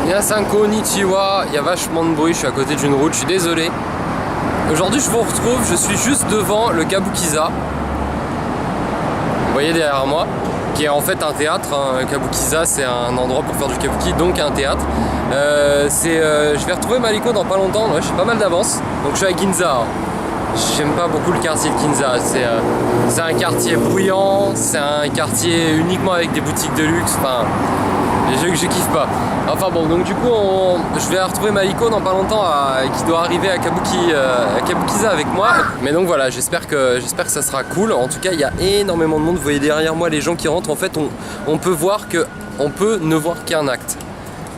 Minasan konnichiwa, il y a vachement de bruit, je suis à côté d'une route, je suis désolé. Aujourd'hui je vous retrouve, je suis juste devant le Kabukiza. Vous voyez derrière moi, qui est en fait un théâtre. Kabukiza c'est un endroit pour faire du kabuki, donc un théâtre. Je vais retrouver Maliko dans pas longtemps, ouais, je suis pas mal d'avance. Donc je suis à Ginza. J'aime pas beaucoup le quartier de Ginza, c'est un quartier bruyant, c'est un quartier uniquement avec des boutiques de luxe, enfin je kiffe pas. Enfin bon, donc du coup je vais retrouver Maliko dans pas longtemps qui doit arriver à Kabukiza avec moi. Mais donc voilà, j'espère que ça sera cool. En tout cas il y a énormément de monde, vous voyez derrière moi les gens qui rentrent. En fait on peut voir qu'on peut ne voir qu'un acte.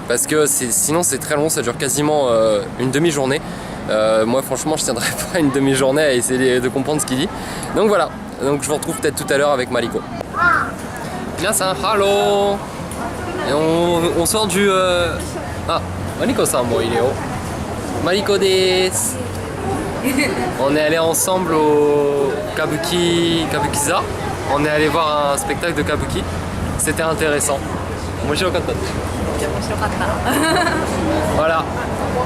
Parce que sinon c'est très long, ça dure quasiment une demi-journée. Moi franchement je tiendrai pas une demi-journée à essayer de comprendre ce qu'il dit. Donc voilà, donc je vous retrouve peut-être tout à l'heure avec Maliko. Minasan, hello. Et on sort du... Ah, Maliko-san mo il est haut. Maliko desu. On est allé ensemble au Kabukiza. On est allé voir un spectacle de Kabuki. C'était intéressant. Voilà.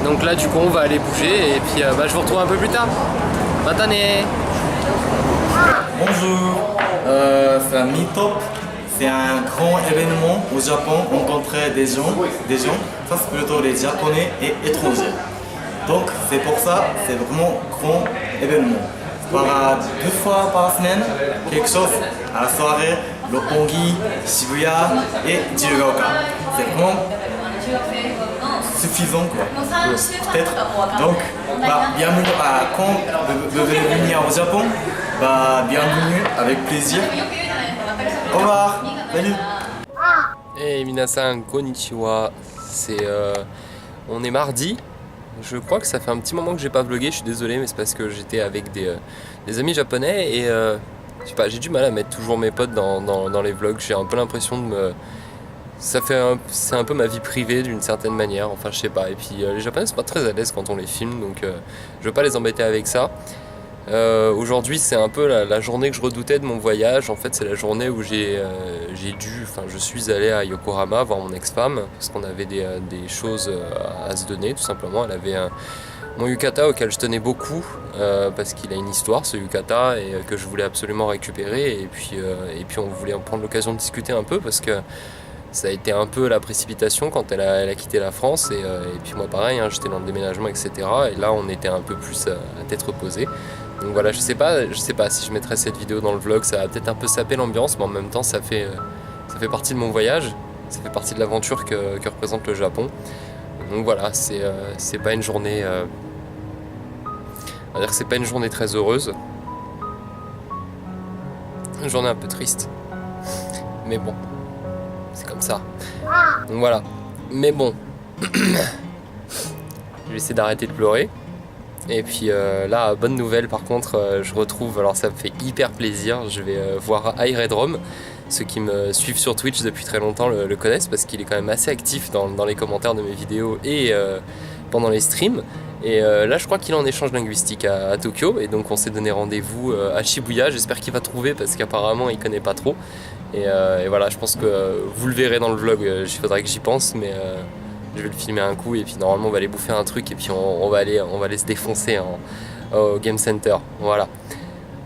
Donc là du coup on va aller bouger et puis je vous retrouve un peu plus tard. Matane. Bonjour, c'est un meet-up. C'est un grand événement au Japon, rencontrer des gens. Ça c'est plutôt les Japonais et étrangers. Donc c'est pour ça, c'est vraiment grand événement. Par 2 fois par semaine, quelque chose à la soirée, Roppongi, Shibuya et Jirugaoka. C'est vraiment suffisant quoi, peut-être. Donc, bienvenue quand vous venez venir au Japon, bienvenue, avec plaisir. Au revoir, salut. Hey minasan konnichiwa, on est mardi. Je crois que ça fait un petit moment que j'ai pas vlogué, je suis désolé, mais c'est parce que j'étais avec des amis japonais et je sais pas, j'ai du mal à mettre toujours mes potes dans les vlogs. J'ai un peu l'impression de c'est un peu ma vie privée d'une certaine manière, enfin je sais pas. Et puis les japonais sont pas très à l'aise quand on les filme, donc je veux pas les embêter avec ça. Aujourd'hui c'est un peu la journée que je redoutais de mon voyage. En fait c'est la journée où je suis allé à Yokohama voir mon ex-femme parce qu'on avait des choses à se donner tout simplement. Elle avait mon yukata auquel je tenais beaucoup parce qu'il a une histoire ce yukata et que je voulais absolument récupérer et puis on voulait en prendre l'occasion de discuter un peu parce que ça a été un peu la précipitation quand elle a quitté la France et puis moi pareil, hein, j'étais dans le déménagement etc. Et là on était un peu plus à tête reposée. Donc voilà, je sais pas si je mettrai cette vidéo dans le vlog, ça va peut-être un peu saper l'ambiance, mais en même temps ça fait partie de mon voyage, ça fait partie de l'aventure que représente le Japon. Donc voilà, c'est pas une journée, on va dire que c'est pas une journée très heureuse, une journée un peu triste, mais bon, c'est comme ça. Donc voilà, mais bon, je vais essayer d'arrêter de pleurer. Et puis là, bonne nouvelle par contre, je retrouve, alors ça me fait hyper plaisir, je vais voir Iredrom. Ceux qui me suivent sur Twitch depuis très longtemps le connaissent parce qu'il est quand même assez actif dans les commentaires de mes vidéos et pendant les streams. Et là je crois qu'il est en échange linguistique à Tokyo et donc on s'est donné rendez-vous à Shibuya. J'espère qu'il va trouver parce qu'apparemment il connaît pas trop. Et voilà, je pense que vous le verrez dans le vlog, il faudrait que j'y pense, mais je vais le filmer un coup et puis normalement on va aller bouffer un truc et puis on va aller se défoncer au Game Center. Voilà.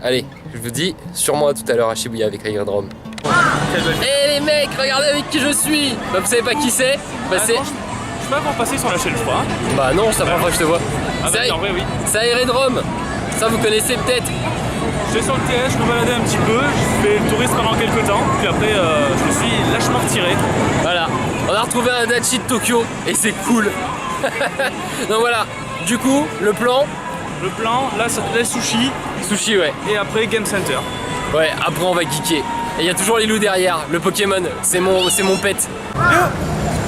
Allez, je vous dis sûrement à tout à l'heure à Shibuya avec Iredrom. Eh les mecs, regardez avec qui je suis. Vous savez pas qui c'est? C'est... Je peux pas passer sur la chaîne je crois. Bah non, c'est la première fois que je te vois. En vrai oui. C'est Iredrom. Ça vous connaissez peut-être. J'étais sur le TS, je me baladais un petit peu, je fais le touriste pendant quelques temps, puis après je me suis lâchement retiré. Voilà, on a retrouvé un dachi de Tokyo et c'est cool. Donc voilà, du coup, le plan, là, les sushis. Sushi, ouais. Et après Game Center. Ouais, après on va geeker. Et il y a toujours les loups derrière, le Pokémon, c'est mon pet.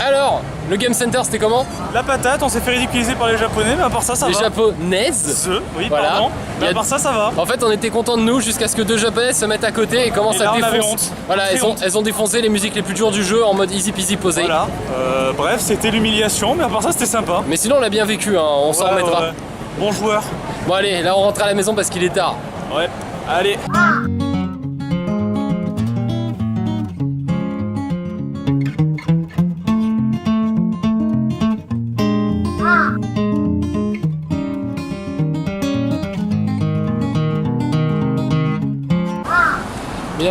Alors, le Game Center c'était comment? La patate, on s'est fait ridiculiser par les japonais, mais à part ça, ça va. Les japonaises. Oui, voilà. Pardon. Mais à part ça, ça va. En fait, on était contents de nous jusqu'à ce que 2 japonaises se mettent à côté et commencent à défoncer. Voilà, elles ont défoncé les musiques les plus dures du jeu en mode easy peasy posé. Voilà. Bref, c'était l'humiliation, mais à part ça, c'était sympa. Mais sinon, on l'a bien vécu, hein, on s'en remettra. Ouais. Bon joueur. Bon, allez, là, on rentre à la maison parce qu'il est tard. Ouais, allez.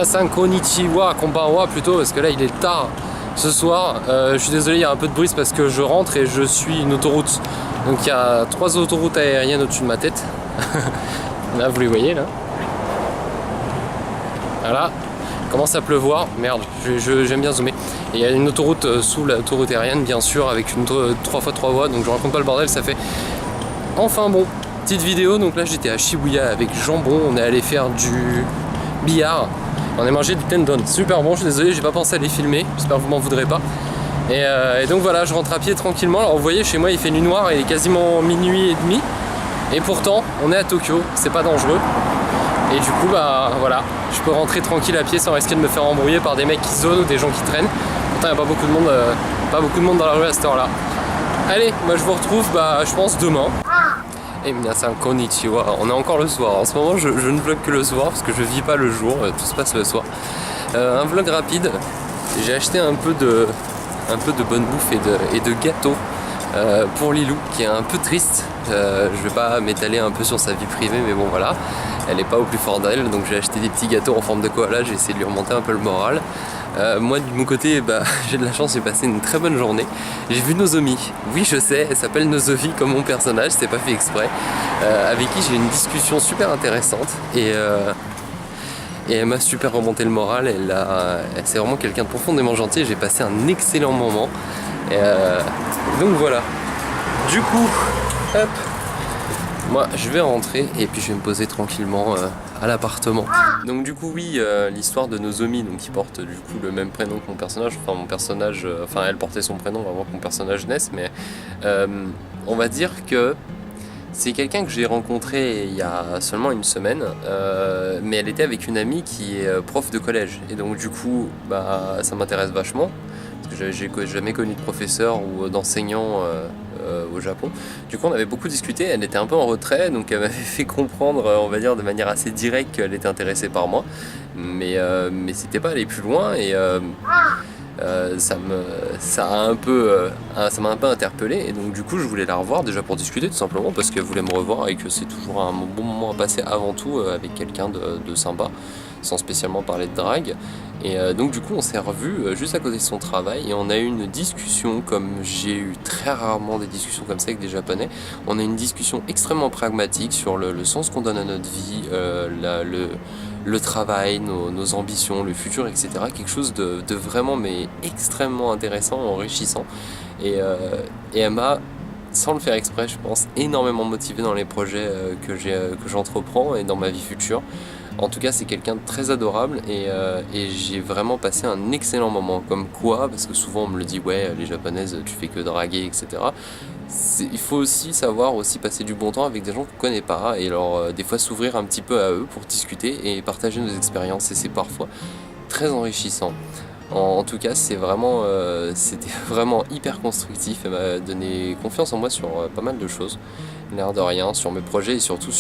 Minasan konnichiwa, konbanwa plutôt, parce que là il est tard ce soir. Je suis désolé, il y a un peu de bruit parce que je rentre et je suis une autoroute. Donc il y a 3 autoroutes aériennes au-dessus de ma tête. Là vous les voyez là. Voilà. Commence à pleuvoir, merde, j'aime bien zoomer. Et il y a une autoroute sous l'autoroute aérienne bien sûr avec une 3x3 voies, donc je raconte pas le bordel, ça fait. Enfin bon, petite vidéo, donc là j'étais à Shibuya avec Jambon, on est allé faire du billard, on a mangé du tendon, super bon, je suis désolé, j'ai pas pensé à les filmer, j'espère que vous m'en voudrez pas. Et donc voilà, je rentre à pied tranquillement, alors vous voyez chez moi il fait nuit noire, il est quasiment minuit et demi, et pourtant on est à Tokyo, c'est pas dangereux. Et du coup bah voilà, je peux rentrer tranquille à pied sans risquer de me faire embrouiller par des mecs qui zonent ou des gens qui traînent. Pourtant il n'y a pas beaucoup de monde dans la rue à cette heure là. Allez, moi je vous retrouve je pense demain. Et minasan konnichiwa, on est encore le soir. En ce moment je ne vlog que le soir parce que je vis pas le jour, tout se passe le soir. Un vlog rapide, j'ai acheté un peu de bonne bouffe et de gâteaux pour Lilou qui est un peu triste. Je vais pas m'étaler un peu sur sa vie privée mais bon voilà, elle est pas au plus fort d'elle, donc j'ai acheté des petits gâteaux en forme de koala, j'ai essayé de lui remonter un peu le moral. Moi de mon côté j'ai de la chance, j'ai passé une très bonne journée. J'ai vu Nozomi, oui je sais, elle s'appelle Nozomi comme mon personnage, c'est pas fait exprès, avec qui j'ai une discussion super intéressante et elle m'a super remonté le moral, c'est vraiment quelqu'un de profondément gentil, j'ai passé un excellent moment. Donc voilà, du coup, hop, moi je vais rentrer et puis je vais me poser tranquillement à l'appartement. Donc du coup oui, l'histoire de Nozomi, donc qui porte du coup le même prénom que mon personnage, enfin elle portait son prénom avant que mon personnage naisse, mais on va dire que c'est quelqu'un que j'ai rencontré il y a seulement une semaine, mais elle était avec une amie qui est prof de collège, et donc du coup ça m'intéresse vachement. J'ai jamais connu de professeur ou d'enseignant au Japon. Du coup on avait beaucoup discuté, elle était un peu en retrait, donc elle m'avait fait comprendre, on va dire de manière assez directe, qu'elle était intéressée par moi. Mais c'était pas aller plus loin et ça m'a un peu interpellé, et donc du coup je voulais la revoir déjà pour discuter tout simplement parce qu'elle voulait me revoir et que c'est toujours un bon moment à passer avant tout avec quelqu'un de sympa, sans spécialement parler de drague. Et donc du coup on s'est revus juste à côté de son travail et on a eu une discussion comme j'ai eu très rarement des discussions comme ça avec des Japonais. On a eu une discussion extrêmement pragmatique sur le sens qu'on donne à notre vie, le travail, nos ambitions, le futur, etc. Quelque chose de vraiment mais extrêmement intéressant, enrichissant. Et elle m'a, sans le faire exprès je pense, énormément motivé dans les projets que j'entreprends et dans ma vie future. En tout cas c'est quelqu'un de très adorable et j'ai vraiment passé un excellent moment. Comme quoi, parce que souvent on me le dit, ouais les japonaises tu fais que draguer, etc. Il faut aussi savoir passer du bon temps avec des gens qu'on ne connaît pas et alors des fois s'ouvrir un petit peu à eux pour discuter et partager nos expériences, et c'est parfois très enrichissant. En tout cas c'était vraiment hyper constructif, elle m'a donné confiance en moi sur pas mal de choses, l'air de rien, sur mes projets et surtout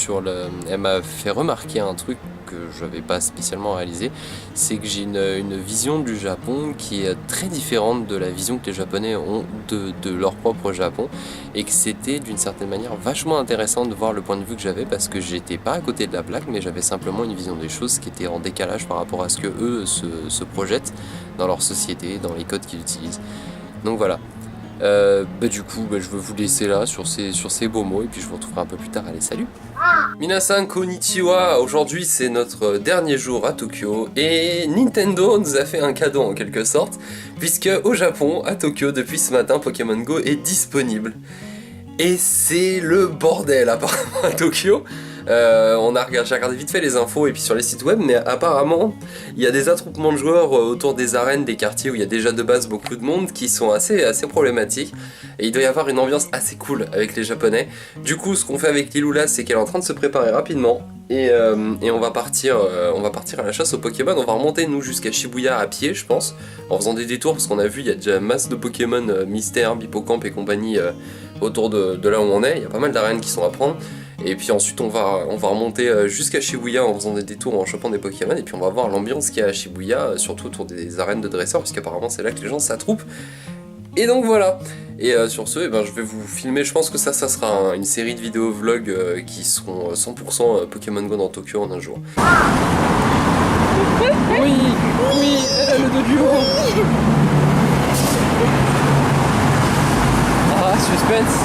elle m'a fait remarquer un truc que je n'avais pas spécialement réalisé, c'est que j'ai une vision du Japon qui est très différente de la vision que les Japonais ont de leur propre Japon, et que c'était d'une certaine manière vachement intéressant de voir le point de vue que j'avais parce que j'étais pas à côté de la plaque, mais j'avais simplement une vision des choses qui était en décalage par rapport à ce que eux se projettent dans leur société, dans les codes qu'ils utilisent. Donc voilà. Du coup je veux vous laisser là sur ces beaux mots et puis je vous retrouverai un peu plus tard. Allez, salut. Minasan konnichiwa, aujourd'hui c'est notre dernier jour à Tokyo et Nintendo nous a fait un cadeau en quelque sorte, puisque au Japon, à Tokyo, depuis ce matin, Pokémon Go est disponible. Et c'est le bordel apparemment à Tokyo. J'ai regardé vite fait les infos et puis sur les sites web, mais apparemment il y a des attroupements de joueurs autour des arènes, des quartiers où il y a déjà de base beaucoup de monde, qui sont assez problématiques, et il doit y avoir une ambiance assez cool avec les Japonais. Du coup ce qu'on fait avec Lilou là, c'est qu'elle est en train de se préparer rapidement et on va partir à la chasse aux Pokémon. On va remonter nous jusqu'à Shibuya à pied je pense, en faisant des détours parce qu'on a vu il y a déjà masse de Pokémon mystère, Hippocamp et compagnie autour de là où on est. Il y a pas mal d'arènes qui sont à prendre. Et puis ensuite on va remonter jusqu'à Shibuya en faisant des détours, en chopant des Pokémon, et puis on va voir l'ambiance qu'il y a à Shibuya, surtout autour des arènes de dresseurs, puisqu'apparemment c'est là que les gens s'attroupent. Et donc voilà. Et sur ce, je vais vous filmer, je pense que ça sera une série de vidéos vlogs qui seront 100% Pokémon Go dans Tokyo en un jour. Oui, oui, elle a le dos du haut. Ah, suspense.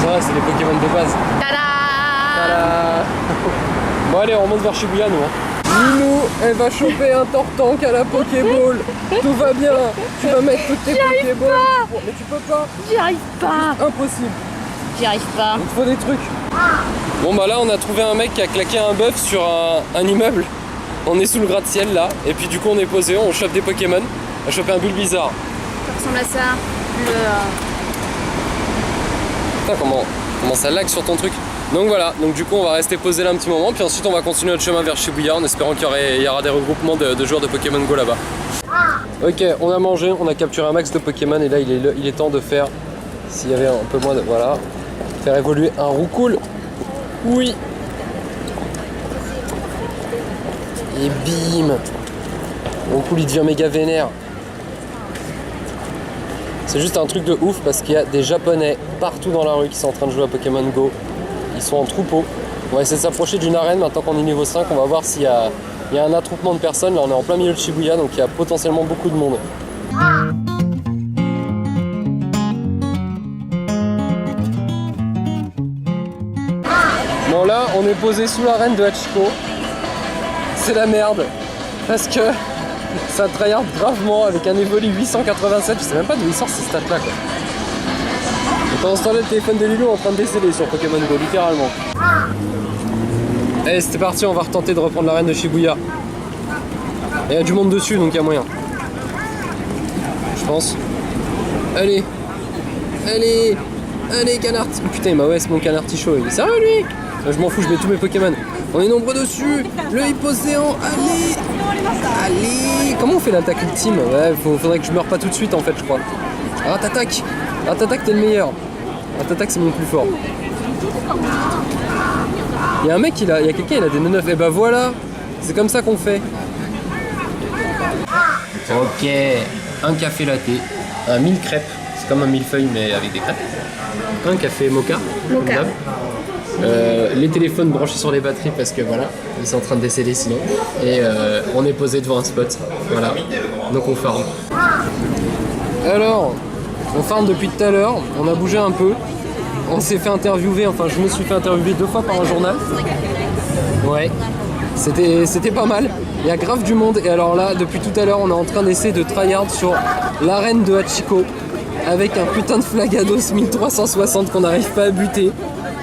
Ça va, c'est les Pokémon de base. Tada. Bon allez, on remonte vers Shibuya nous. Lilou, elle va choper un Tortank à la Pokéball. Tout va bien. Tu vas mettre toutes tes Pokéballs. Mais tu peux pas. J'y arrive pas. Impossible. J'y arrive pas. Il te faut des trucs. Bon bah là on a trouvé un mec qui a claqué un bœuf sur un immeuble. On est sous le gratte-ciel là. Et puis du coup on est posé, on chope des Pokémon. On a chopé un Bulbizarre. Ça ressemble à ça. Putain comment ça lag sur ton truc. Donc voilà, donc du coup on va rester posé là un petit moment. Puis ensuite on va continuer notre chemin vers Shibuya en espérant qu'il y aura des regroupements de joueurs de Pokémon Go là-bas. Ok, on a mangé, on a capturé un max de Pokémon. Et là il est temps de faire, s'il y avait un peu moins de... Voilà. Faire évoluer un Roucoule. Oui. Et bim. Roucoule il devient méga vénère. C'est juste un truc de ouf parce qu'il y a des Japonais partout dans la rue qui sont en train de jouer à Pokémon Go. Ils sont en troupeau. On va essayer de s'approcher d'une arène maintenant qu'on est niveau 5. On va voir s'il y a un attroupement de personnes. Là on est en plein milieu de Shibuya donc il y a potentiellement beaucoup de monde. Bon là on est posé sous l'arène de Hachiko. C'est la merde parce que ça tryhard gravement avec un Evoli 887. Je sais même pas d'où il sort ces stats là quoi. Et pendant ce temps là le téléphone de Lilou est en train de décéder sur Pokémon Go littéralement. Allez c'était parti, on va retenter de reprendre l'arène de Shibuya. Il y a du monde dessus donc il y a moyen. Je pense. Allez. Allez. Allez canard. Putain il m'a ouais c'est mon canard Ticho. Il est sérieux lui? Je m'en fous, je mets tous mes Pokémon. On est nombreux dessus. Le Hippocéan, allez. Allez. Comment on fait l'attaque ultime? Ouais, faudrait que je meure pas tout de suite en fait je crois. Ratatak. Ratatak t'es le meilleur. Ratatak c'est mon plus fort. Il y a un mec, il y a quelqu'un, il a des 9. Et bah voilà. C'est comme ça qu'on fait. Ok. Un café latte. Un 1000 crêpes. C'est comme un millefeuille mais avec des crêpes. Un café mocha. Mocha. Les téléphones branchés sur les batteries parce que voilà, ils sont en train de décéder sinon. Et on est posé devant un spot. Voilà. Donc on farm. Alors, on farm depuis tout à l'heure. On a bougé un peu. On s'est fait interviewer, enfin je me suis fait interviewer 2 fois par un journal. Ouais. C'était pas mal. Il y a grave du monde. Et alors là, depuis tout à l'heure, on est en train d'essayer de tryhard sur l'arène de Hachiko. Avec un putain de Flagados 1360 qu'on n'arrive pas à buter.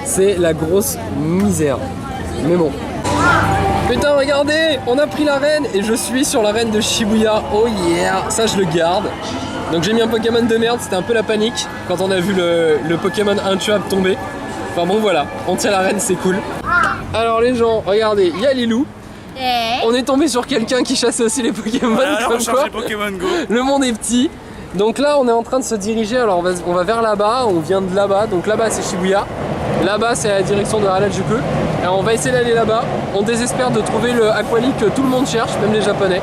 C'est la grosse misère. Mais bon. Putain, regardez, on a pris l'arène et je suis sur l'arène de Shibuya. Oh yeah, ça je le garde. Donc j'ai mis un Pokémon de merde, c'était un peu la panique quand on a vu le Pokémon intuable tomber. Enfin bon voilà, on tient l'arène, c'est cool. Alors les gens, regardez, il y a Lilou. On est tombé sur quelqu'un qui chassait aussi les Pokémon. Comme quoi, les Pokémon Go. le monde est petit. Donc là on est en train de se diriger, alors on va vers là-bas, on vient de là-bas, donc là-bas c'est Shibuya, là-bas c'est la direction de Harajuku, et on va essayer d'aller là-bas, on désespère de trouver le Aqualic que tout le monde cherche, même les japonais.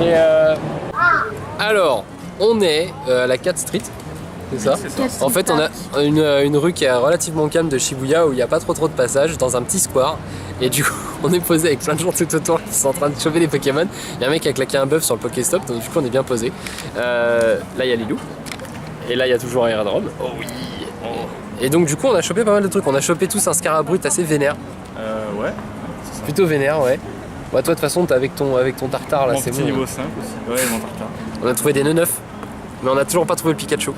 Et alors, on est à la 4 Street, c'est ça? En fait on a une rue qui est relativement calme de Shibuya où il n'y a pas trop de passages, dans un petit square. Et du coup, on est posé avec plein de gens tout autour qui sont en train de choper des Pokémon. Il y a un mec qui a claqué un bœuf sur le Pokéstop, donc du coup on est bien posé. Là il y a Lilou. Et là il y a toujours Aerodrome. Oh oui. Et donc du coup on a chopé pas mal de trucs. On a chopé tous un Scarabrut assez vénère. Ouais. Plutôt vénère, ouais. Bah toi de toute façon t'es avec ton tartare là, Mon c'est petit bon. niveau 5 aussi. Ouais, mon tartare. On a trouvé des nœuds neufs. Mais on a toujours pas trouvé le Pikachu.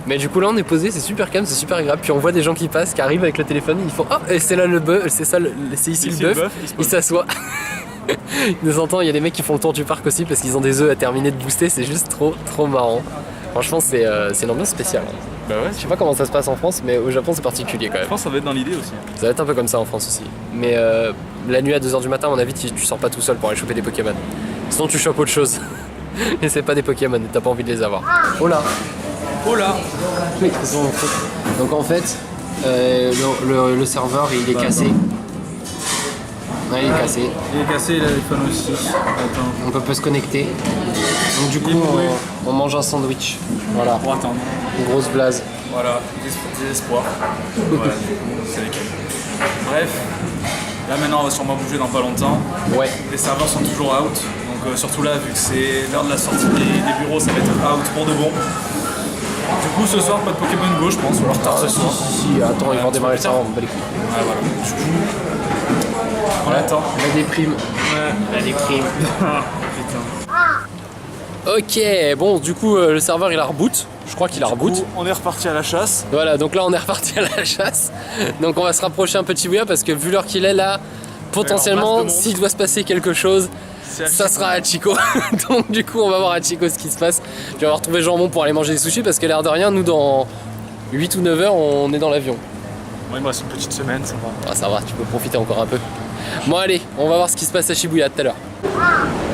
Mais du coup là on est posé, c'est super calme, c'est super agréable. Puis on voit des gens qui passent, qui arrivent avec le téléphone, ils font oh et c'est là le bœuf, c'est ça, c'est ici le bœuf. Il s'assoit. De temps en temps il y a des mecs qui font le tour du parc aussi parce qu'ils ont des œufs à terminer de booster, c'est juste trop marrant. Franchement c'est une ambiance spéciale. Bah ouais. Je sais pas comment ça se passe en France, mais au Japon c'est particulier quand même. Je pense que ça va être dans l'idée aussi. Ça va être un peu comme ça en France aussi. Mais la nuit à 2h du matin, à mon avis, tu sors pas tout seul pour aller choper des Pokémon. Sinon tu chopes autre chose. Et c'est pas des Pokémon, t'as pas envie de les avoir. Oh là. Oh là. Mec, donc en fait, le serveur il est cassé. Ouais, il est cassé. Il est cassé, l'iPhone aussi. Attends. On peut pas se connecter. Donc du coup, on mange un sandwich. Voilà. Pour attendre. Une grosse blase. Voilà, désespoir. Voilà, c'est lesquels. Bref. Là maintenant on va sûrement bouger dans pas longtemps. Ouais. Les serveurs sont toujours out, donc surtout là vu que c'est l'heure de la sortie des bureaux, ça va être out pour de bon. Du coup ce soir pas de Pokémon Go je pense, ou alors tard ce soir. Si, attends, ils vont démarrer ça, on va les couilles. Ouais voilà. Du coup, on attend. La déprime. Ouais. La déprime. Putain. Ok, bon, du coup, le serveur il a reboot. Je crois qu'il a reboot. Du coup, on est reparti à la chasse. Voilà, donc là on est reparti à la chasse. Donc on va se rapprocher un peu de Shibuya parce que vu l'heure qu'il est là, potentiellement, s'il doit se passer quelque chose, ça sera à Chico. Donc du coup on va voir à Chico ce qui se passe. Je vais avoir trouvé jambon pour aller manger des sushis parce que l'air de rien, nous dans 8 ou 9 heures on est dans l'avion. Moi il me reste une petite semaine, ça va. Ah, ça va, tu peux profiter encore un peu. Bon allez, on va voir ce qui se passe à Shibuya tout à l'heure.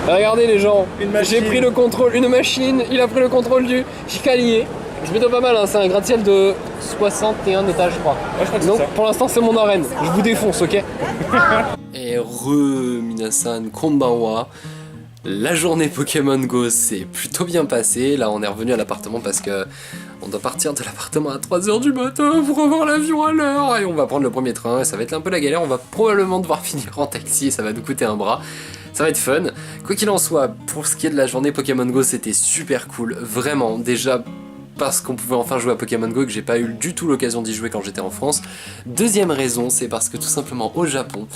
Regardez les gens, j'ai pris le contrôle, une machine, il a pris le contrôle du Hikalier. C'est plutôt pas mal, hein, c'est un gratte-ciel de 61 étages je crois. Ouais, je crois que donc c'est ça. pour l'instant c'est mon arène, je vous défonce, ok. Et minasan konbanwa. La journée Pokémon Go s'est plutôt bien passée. Là on est revenu à l'appartement parce que on doit partir de l'appartement à 3h du matin pour avoir l'avion à l'heure. Et on va prendre le premier train et ça va être un peu la galère. On va probablement devoir finir en taxi et ça va nous coûter un bras. Ça va être fun. Quoi qu'il en soit, pour ce qui est de la journée Pokémon Go, c'était super cool. Vraiment, déjà parce qu'on pouvait enfin jouer à Pokémon Go et que j'ai pas eu du tout l'occasion d'y jouer quand j'étais en France. Deuxième raison, c'est parce que tout simplement au Japon,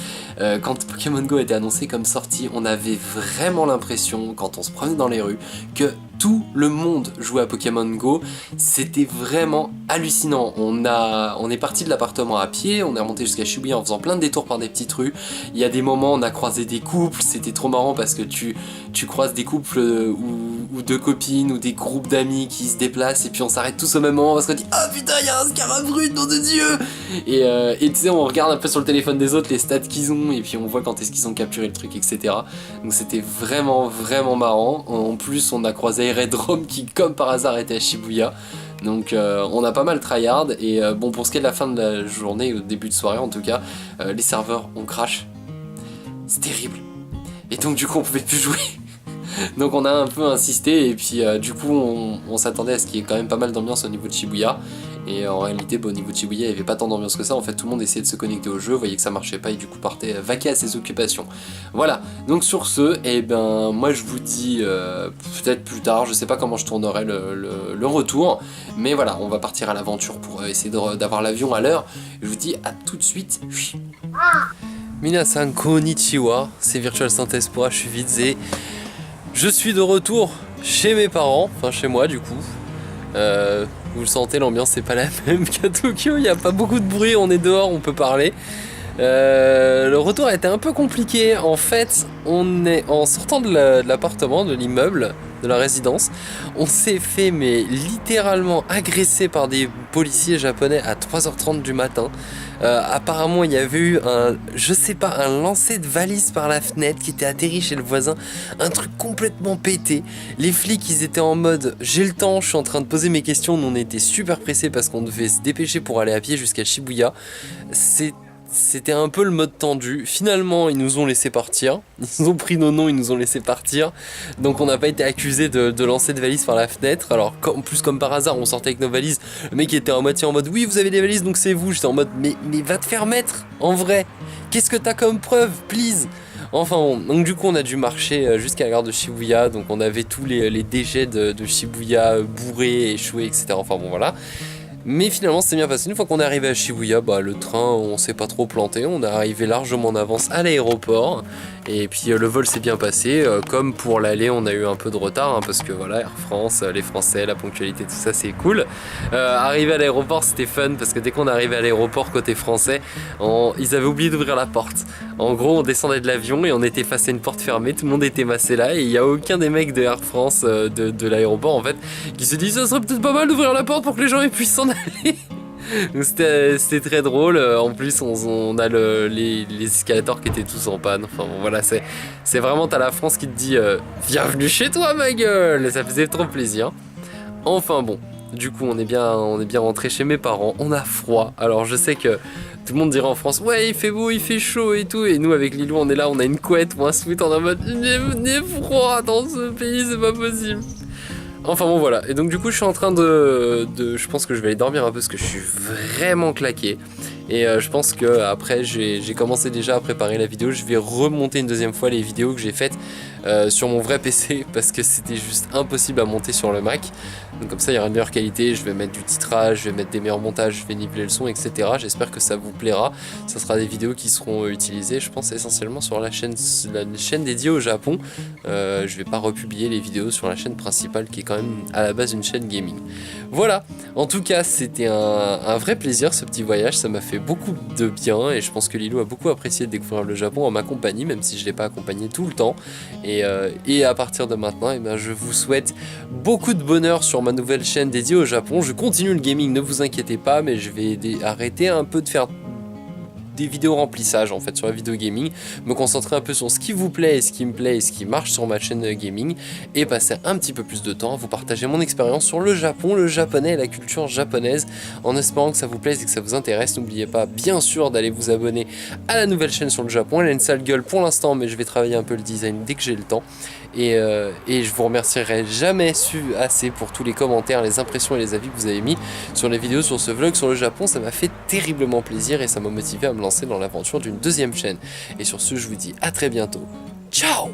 quand Pokémon Go a été annoncé comme sortie, on avait vraiment l'impression, quand on se promenait dans les rues, que tout le monde jouait à Pokémon Go. C'était vraiment hallucinant. On est parti de l'appartement à pied, on est remonté jusqu'à Shibuya en faisant plein de détours par des petites rues. Il y a des moments on a croisé des couples, c'était trop marrant parce que tu croises des couples ou deux copines ou des groupes d'amis qui se déplacent et puis on s'arrête tous au même moment parce qu'on dit « Ah putain, il y a un Scarabrude, nom de Dieu !» Et tu sais, on regarde un peu sur le téléphone des autres les stats qu'ils ont et puis on voit quand est-ce qu'ils ont capturé le truc, etc. Donc c'était vraiment marrant. En plus, on a croisé Redrum qui, comme par hasard, était à Shibuya. Donc on a pas mal tryhard et bon, pour ce qui est de la fin de la journée, au début de soirée en tout cas, les serveurs ont crash. C'est terrible. Et donc du coup on pouvait plus jouer. Donc on a un peu insisté et puis du coup on s'attendait à ce qu'il y ait quand même pas mal d'ambiance au niveau de Shibuya. Et en réalité, au niveau de Shibuya, il n'y avait pas tant d'ambiance que ça. En fait, tout le monde essayait de se connecter au jeu, voyait que ça marchait pas et du coup partait vaquer à ses occupations. Voilà, donc sur ce, eh ben, moi je vous dis peut-être plus tard, je sais pas comment je tournerai le retour. Mais voilà, on va partir à l'aventure pour essayer d'avoir l'avion à l'heure. Je vous dis à tout de suite. Minasan konnichiwa, c'est Virtual Synthespora, je suis Vidze. Je suis de retour chez mes parents, enfin chez moi du coup. Vous le sentez, l'ambiance c'est pas la même qu'à Tokyo, il n'y a pas beaucoup de bruit, on est dehors, on peut parler. Le retour a été un peu compliqué, en fait, en sortant de l'appartement, de l'immeuble, de la résidence, on s'est fait mais littéralement agresser par des policiers japonais à 3h30 du matin. Apparemment il y avait eu un lancer de valise par la fenêtre qui était atterri chez le voisin, un truc complètement pété. Les flics ils étaient en mode j'ai le temps, je suis en train de poser mes questions, nous on était super pressés parce qu'on devait se dépêcher pour aller à pied jusqu'à Shibuya. C'était un peu le mode tendu. Finalement, ils nous ont laissé partir. Ils ont pris nos noms, ils nous ont laissé partir. Donc on n'a pas été accusé de lancer de valises par la fenêtre. Alors en plus comme par hasard, on sortait avec nos valises. Le mec était en moitié en mode oui, vous avez des valises donc c'est vous. J'étais en mode mais va te faire mettre en vrai. Qu'est-ce que t'as comme preuve, please? Enfin bon, donc du coup on a dû marcher jusqu'à la gare de Shibuya. Donc on avait tous les déjets de Shibuya bourrés, échoués, etc. Enfin bon voilà. Mais finalement c'était bien passé. Une fois qu'on est arrivé à Shibuya, le train on s'est pas trop planté, on est arrivé largement en avance à l'aéroport et puis le vol s'est bien passé. Comme pour l'aller on a eu un peu de retard parce que voilà, Air France, les Français, la ponctualité, tout ça c'est cool. Arrivé à l'aéroport c'était fun parce que dès qu'on est arrivé à l'aéroport côté français, ils avaient oublié d'ouvrir la porte. En gros on descendait de l'avion et on était face à une porte fermée, tout le monde était massé là et il n'y a aucun des mecs de Air France de l'aéroport en fait qui se dit ça serait peut-être pas mal d'ouvrir la porte pour que les gens puissent s'en aller. Donc c'était très drôle. En plus on a les escalators qui étaient tous en panne. Enfin bon voilà, c'est vraiment t'as la France qui te dit bienvenue chez toi ma gueule. Ça faisait trop plaisir. Enfin bon, du coup on est bien rentré chez mes parents. On a froid. Alors je sais que tout le monde dirait en France ouais il fait beau, il fait chaud et tout. Et nous avec Lilou on est là, on a une couette ou un sweat, on est en mode il est froid dans ce pays, c'est pas possible. Enfin bon voilà, et donc du coup je suis en train je pense que je vais aller dormir un peu parce que je suis vraiment claqué. Et je pense que après j'ai commencé déjà à préparer la vidéo. Je vais remonter une deuxième fois les vidéos que j'ai faites sur mon vrai PC parce que c'était juste impossible à monter sur le Mac. Donc comme ça il y aura une meilleure qualité, je vais mettre du titrage, je vais mettre des meilleurs montages, je vais niveler le son, etc. J'espère que ça vous plaira. Ça sera des vidéos qui seront utilisées, je pense, essentiellement sur la chaîne dédiée au Japon. Je vais pas republier les vidéos sur la chaîne principale qui est quand même à la base une chaîne gaming. Voilà, en tout cas c'était un vrai plaisir ce petit voyage, ça m'a fait beaucoup de bien et je pense que Lilou a beaucoup apprécié de découvrir le Japon en ma compagnie, même si je ne l'ai pas accompagné tout le temps. Et à partir de maintenant, eh ben, je vous souhaite beaucoup de bonheur sur ma nouvelle chaîne dédiée au Japon. Je continue le gaming, ne vous inquiétez pas, mais je vais arrêter un peu de faire des vidéos remplissage en fait sur la vidéo gaming, me concentrer un peu sur ce qui vous plaît et ce qui me plaît et ce qui marche sur ma chaîne gaming et passer un petit peu plus de temps à vous partager mon expérience sur le Japon, le japonais et la culture japonaise, en espérant que ça vous plaise et que ça vous intéresse. N'oubliez pas bien sûr d'aller vous abonner à la nouvelle chaîne sur le Japon. Elle a une sale gueule pour l'instant, mais je vais travailler un peu le design dès que j'ai le temps. Et je vous remercierai jamais assez pour tous les commentaires, les impressions et les avis que vous avez mis sur les vidéos sur ce vlog sur le Japon. Ça m'a fait terriblement plaisir et ça m'a motivé à me lancer dans l'aventure d'une deuxième chaîne. Et sur ce, je vous dis à très bientôt. Ciao!